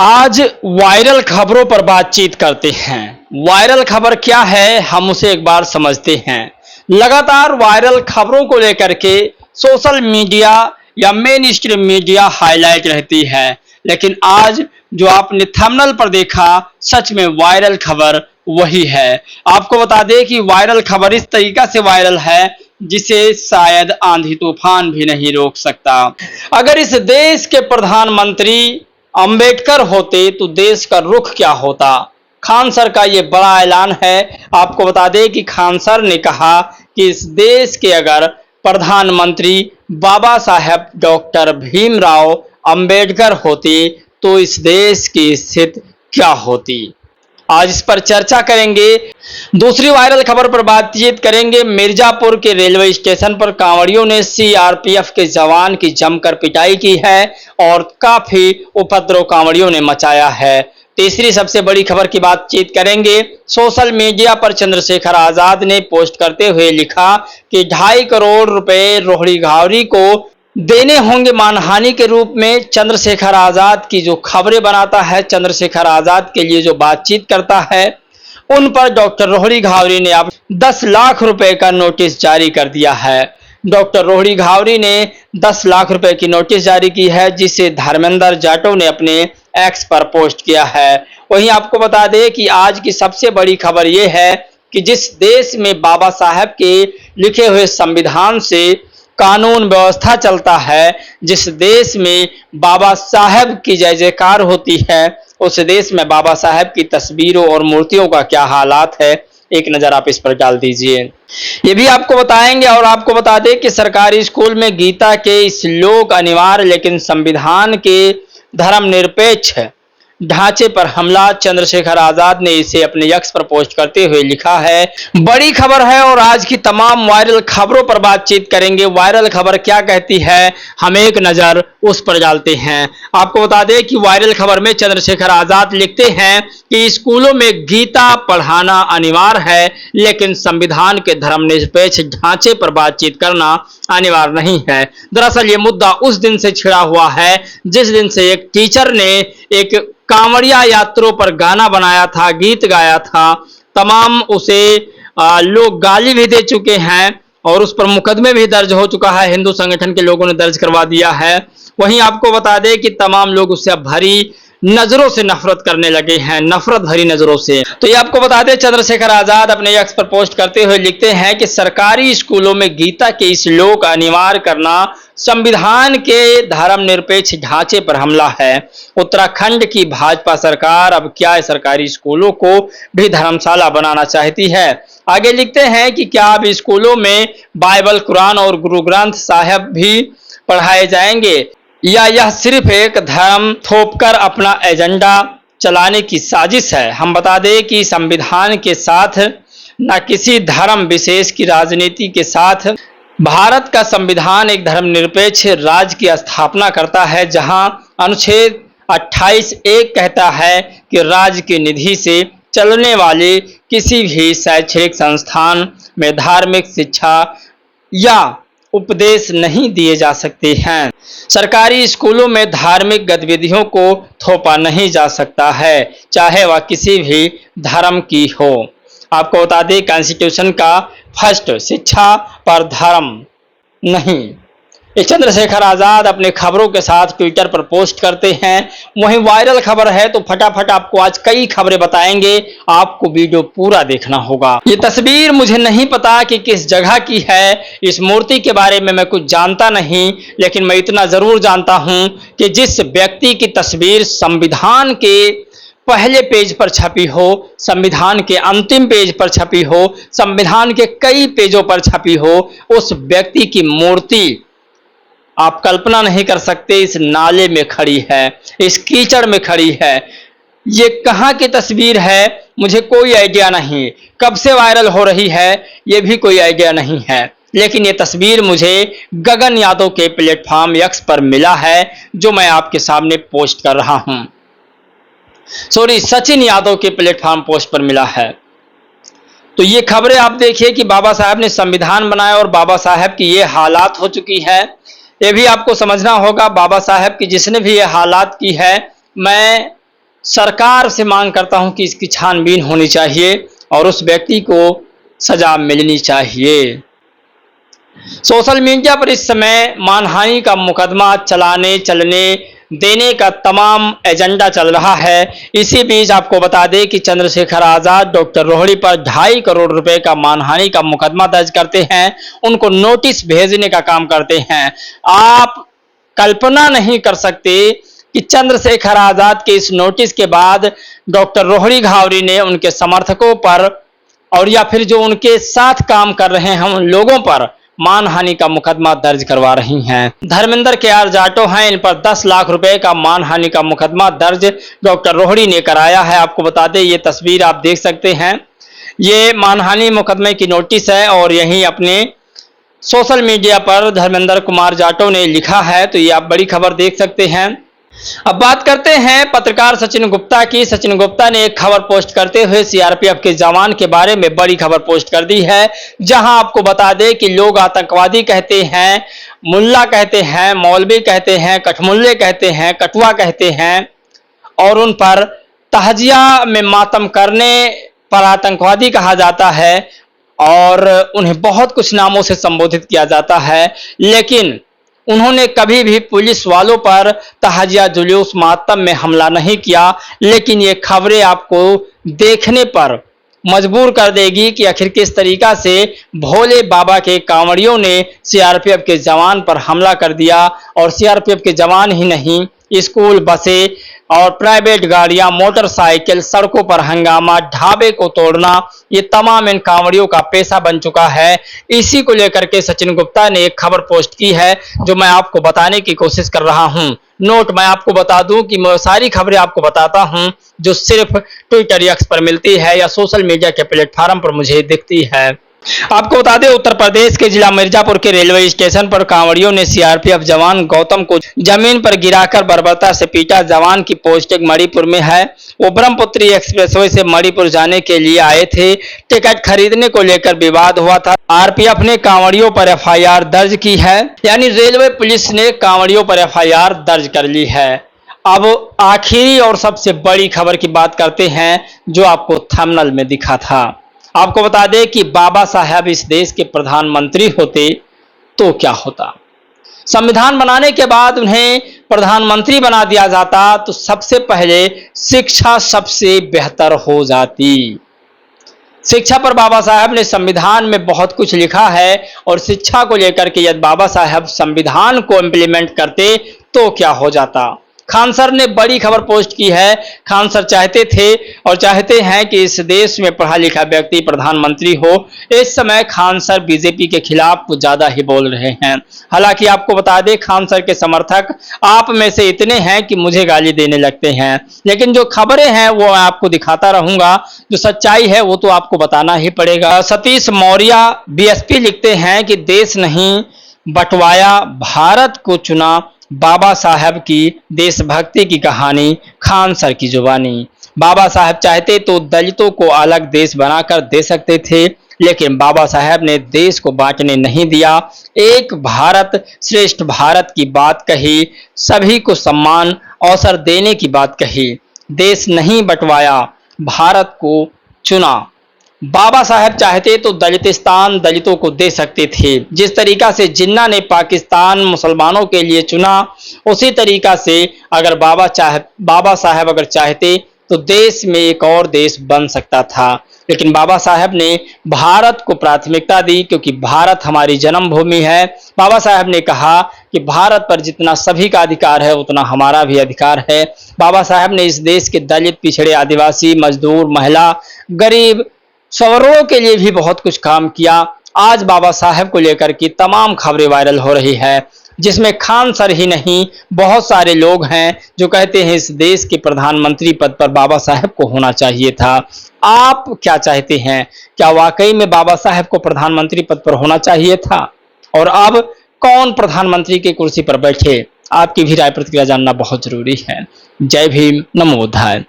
आज वायरल खबरों पर बातचीत करते हैं। वायरल खबर क्या है, हम उसे एक बार समझते हैं। लगातार वायरल खबरों को लेकर के सोशल मीडिया या मेन स्ट्रीम मीडिया हाईलाइट रहती है, लेकिन आज जो आपने थंबनेल पर देखा, सच में वायरल खबर वही है। आपको बता दें कि वायरल खबर इस तरीका से वायरल है जिसे शायद आंधी तूफान भी नहीं रोक सकता। अगर इस देश के प्रधानमंत्री अंबेडकर होते तो देश का रुख क्या होता। खान सर का ये बड़ा ऐलान है। आपको बता दें कि खान सर ने कहा कि इस देश के अगर प्रधानमंत्री बाबा साहेब डॉक्टर भीमराव अंबेडकर होते तो इस देश की स्थिति क्या होती। आज इस पर चर्चा करेंगे। दूसरी वायरल खबर पर बातचीत करेंगे। मिर्जापुर के रेलवे स्टेशन पर कांवड़ियों ने सीआरपीएफ के जवान की जमकर पिटाई की है और काफी उपद्रव कांवड़ियों ने मचाया है। तीसरी सबसे बड़ी खबर की बातचीत करेंगे। सोशल मीडिया पर चंद्रशेखर आजाद ने पोस्ट करते हुए लिखा कि 2.5 करोड़ रुपए रोहिणी घावरी को देने होंगे मानहानि के रूप में। चंद्रशेखर आजाद की जो खबरें बनाता है, चंद्रशेखर आजाद के लिए जो बातचीत करता है, उन पर डॉक्टर रोहिणी घावरी ने अब 10 लाख रुपए का नोटिस जारी कर दिया है। डॉक्टर रोहिणी घावरी ने 10 लाख रुपए की नोटिस जारी की है, जिसे धर्मेंद्र जाटव ने अपने एक्स पर पोस्ट किया है। वहीं आपको बता दें कि आज की सबसे बड़ी खबर यह है कि जिस देश में बाबा साहेब के लिखे हुए संविधान से कानून व्यवस्था चलता है, जिस देश में बाबा साहेब की जय जयकार होती है, उस देश में बाबा साहेब की तस्वीरों और मूर्तियों का क्या हालात है, एक नजर आप इस पर डाल दीजिए। ये भी आपको बताएंगे। और आपको बता दें कि सरकारी स्कूल में गीता के श्लोक अनिवार्य, लेकिन संविधान के धर्मनिरपेक्ष ढांचे पर हमला। चंद्रशेखर आजाद ने इसे अपने एक्स पर पोस्ट करते हुए लिखा है। बड़ी खबर है और आज की तमाम वायरल खबरों पर बातचीत करेंगे। वायरल खबर क्या कहती है, हम एक नजर उस पर डालते हैं। आपको बता दें कि वायरल खबर में चंद्रशेखर आजाद लिखते हैं कि स्कूलों में गीता पढ़ाना अनिवार्य है, लेकिन संविधान के धर्मनिरपेक्ष ढांचे पर बातचीत करना अनिवार्य नहीं है। दरअसल ये मुद्दा उस दिन से छिड़ा हुआ है जिस दिन से एक टीचर ने एक कांवड़िया यात्रियों पर गाना बनाया था, गीत गाया था। तमाम उसे लोग गाली भी दे चुके हैं और उस पर मुकदमे भी दर्ज हो चुका है। हिंदू संगठन के लोगों ने दर्ज करवा दिया है। वहीं आपको बता दें कि तमाम लोग उससे भरी नजरों से नफरत करने लगे हैं, नफरत भरी नजरों से। तो ये आपको बता दें, चंद्रशेखर आजाद अपने एक्स पर पोस्ट करते हुए लिखते हैं कि सरकारी स्कूलों में गीता के श्लोक अनिवार्य करना संविधान के धर्मनिरपेक्ष ढांचे पर हमला है। उत्तराखंड की भाजपा सरकार अब क्या सरकारी स्कूलों को भी धर्मशाला बनाना चाहती है। आगे लिखते हैं कि क्या अब स्कूलों में बाइबल, कुरान और गुरु ग्रंथ साहिब भी पढ़ाए जाएंगे, या यह सिर्फ एक धर्म थोपकर अपना एजेंडा चलाने की साजिश है। हम बता दें कि संविधान के साथ न किसी धर्म विशेष की राजनीति के साथ भारत का संविधान एक धर्मनिरपेक्ष राज्य की स्थापना करता है, जहां अनुच्छेद 28(1) कहता है कि राज्य की निधि से चलने वाले किसी भी शैक्षणिक संस्थान में धार्मिक शिक्षा या उपदेश नहीं दिए जा सकते हैं। सरकारी स्कूलों में धार्मिक गतिविधियों को थोपा नहीं जा सकता है, चाहे वह किसी भी धर्म की हो। आपको बता दें, कॉन्स्टिट्यूशन का फर्स्ट शिक्षा पर धर्म नहीं। ये चंद्रशेखर आजाद अपने खबरों के साथ ट्विटर पर पोस्ट करते हैं। वहीं वायरल खबर है तो फटाफट आपको आज कई खबरें बताएंगे, आपको वीडियो पूरा देखना होगा। ये तस्वीर मुझे नहीं पता कि किस जगह की है, इस मूर्ति के बारे में मैं कुछ जानता नहीं, लेकिन मैं इतना जरूर जानता हूं कि जिस व्यक्ति की तस्वीर संविधान के पहले पेज पर छपी हो, संविधान के अंतिम पेज पर छपी हो, संविधान के कई पेजों पर छपी हो, उस व्यक्ति की मूर्ति आप कल्पना नहीं कर सकते इस नाले में खड़ी है, इस कीचड़ में खड़ी है। ये कहां की तस्वीर है मुझे कोई आइडिया नहीं, कब से वायरल हो रही है ये भी कोई आइडिया नहीं है, लेकिन ये तस्वीर मुझे गगन यादव के प्लेटफॉर्म एक्स पर मिला है, जो मैं आपके सामने पोस्ट कर रहा हूं। सॉरी, सचिन यादव के प्लेटफॉर्म पोस्ट पर मिला है। तो ये खबरें आप देखिए कि बाबा साहब ने संविधान बनाया और बाबा साहब की ये हालात हो चुकी है। ये भी आपको समझना होगा, बाबा साहब की जिसने भी ये हालात की है, मैं सरकार से मांग करता हूं कि इसकी छानबीन होनी चाहिए और उस व्यक्ति को सजा मिलनी चाहिए। सोशल मीडिया पर इस समय मानहानि का मुकदमा चलने देने का तमाम एजेंडा चल रहा है। इसी बीच आपको बता दें कि चंद्रशेखर आजाद डॉक्टर रोहिणी पर 2.5 करोड़ रुपए का मानहानि का मुकदमा दर्ज करते हैं, उनको नोटिस भेजने का काम करते हैं। आप कल्पना नहीं कर सकते कि चंद्रशेखर आजाद के इस नोटिस के बाद डॉक्टर रोहिणी घावरी ने उनके समर्थकों पर और या फिर जो उनके साथ काम कर रहे हैं उन लोगों पर मानहानि का मुकदमा दर्ज करवा रही हैं। धर्मेंद्र KR जाटो हैं, इन पर 10 लाख रुपए का मानहानि का मुकदमा दर्ज डॉक्टर रोहिणी ने कराया है। आपको बता दें, ये तस्वीर आप देख सकते हैं, ये मानहानि मुकदमे की नोटिस है और यही अपने सोशल मीडिया पर धर्मेंद्र कुमार जाटो ने लिखा है। तो ये आप बड़ी खबर देख सकते हैं। अब बात करते हैं पत्रकार सचिन गुप्ता की। सचिन गुप्ता ने एक खबर पोस्ट करते हुए CRPF के जवान के बारे में बड़ी खबर पोस्ट कर दी है, जहां आपको बता दें कि लोग आतंकवादी कहते हैं, मुल्ला कहते हैं, मौलवी कहते हैं, कठमुल्ले कहते हैं, कटुआ कहते हैं और उन पर तहजिया में मातम करने पर आतंकवादी कहा जाता है और उन्हें बहुत कुछ नामों से संबोधित किया जाता है, लेकिन उन्होंने कभी भी पुलिस वालों पर तहजिया जुलूस मातम में हमला नहीं किया। लेकिन ये खबरें आपको देखने पर मजबूर कर देगी कि आखिर किस तरीका से भोले बाबा के कांवड़ियों ने CRPF के जवान पर हमला कर दिया और CRPF के जवान ही नहीं, स्कूल बसें और प्राइवेट गाड़ियां, मोटरसाइकिल, सड़कों पर हंगामा, ढाबे को तोड़ना, ये तमाम इन कांवड़ियों का पेशा बन चुका है। इसी को लेकर के सचिन गुप्ता ने एक खबर पोस्ट की है जो मैं आपको बताने की कोशिश कर रहा हूं। नोट, मैं आपको बता दूं कि मैं सारी खबरें आपको बताता हूं जो सिर्फ ट्विटर एक्स पर मिलती है या सोशल मीडिया के प्लेटफॉर्म पर मुझे दिखती है। आपको बता दें, उत्तर प्रदेश के जिला मिर्जापुर के रेलवे स्टेशन पर कांवड़ियों ने CRPF जवान गौतम को जमीन पर गिराकर बर्बरता से पीटा। जवान की पोस्टिंग मणिपुर में है। वो ब्रह्मपुत्री एक्सप्रेसवे से मणिपुर जाने के लिए आए थे। टिकट खरीदने को लेकर विवाद हुआ था। RPF ने कांवड़ियों पर FIR दर्ज की है, यानी रेलवे पुलिस ने कांवड़ियों पर FIR दर्ज कर ली है। अब आखिरी और सबसे बड़ी खबर की बात करते हैं जो आपको थंबनेल में दिखा था। आपको बता दें कि बाबा साहब इस देश के प्रधानमंत्री होते तो क्या होता। संविधान बनाने के बाद उन्हें प्रधानमंत्री बना दिया जाता तो सबसे पहले शिक्षा सबसे बेहतर हो जाती। शिक्षा पर बाबा साहब ने संविधान में बहुत कुछ लिखा है और शिक्षा को लेकर के यदि बाबा साहब संविधान को इम्प्लीमेंट करते तो क्या हो जाता। खान सर ने बड़ी खबर पोस्ट की है। खान सर चाहते थे और चाहते हैं कि इस देश में पढ़ा लिखा व्यक्ति प्रधानमंत्री हो। इस समय खान सर बीजेपी के खिलाफ कुछ ज्यादा ही बोल रहे हैं। हालांकि आपको बता दें, खान सर के समर्थक आप में से इतने हैं कि मुझे गाली देने लगते हैं, लेकिन जो खबरें हैं वो मैं आपको दिखाता रहूंगा। जो सच्चाई है वो तो आपको बताना ही पड़ेगा। सतीश मौर्य BSP लिखते हैं कि देश नहीं बंटवाया, भारत को चुना, बाबा साहब की देशभक्ति की कहानी, खान सर की जुबानी। बाबा साहब चाहते तो दलितों को अलग देश बनाकर दे सकते थे, लेकिन बाबा साहब ने देश को बांटने नहीं दिया। एक भारत श्रेष्ठ भारत की बात कही, सभी को सम्मान अवसर देने की बात कही। देश नहीं बंटवाया, भारत को चुना। बाबा साहब चाहते तो दलितिस्तान दलितों को दे सकते थे। जिस तरीका से जिन्ना ने पाकिस्तान मुसलमानों के लिए चुना, उसी तरीका से अगर बाबा साहब अगर चाहते तो देश में एक और देश बन सकता था। लेकिन बाबा साहब ने भारत को प्राथमिकता दी क्योंकि भारत हमारी जन्मभूमि है। बाबा साहब ने कहा कि भारत पर जितना सभी का अधिकार है उतना हमारा भी अधिकार है। बाबा साहब ने इस देश के दलित, पिछड़े, आदिवासी, मजदूर, महिला, गरीब, सवर्णों के लिए भी बहुत कुछ काम किया। आज बाबा साहब को लेकर की तमाम खबरें वायरल हो रही है, जिसमें खान सर ही नहीं बहुत सारे लोग हैं जो कहते हैं इस देश के प्रधानमंत्री पद पर बाबा साहब को होना चाहिए था। आप क्या चाहते हैं? क्या वाकई में बाबा साहब को प्रधानमंत्री पद पर होना चाहिए था? और अब कौन प्रधानमंत्री की कुर्सी पर बैठे? आपकी भी राय प्रतिक्रिया जानना बहुत जरूरी है। जय भीम, नमो बुद्धाय।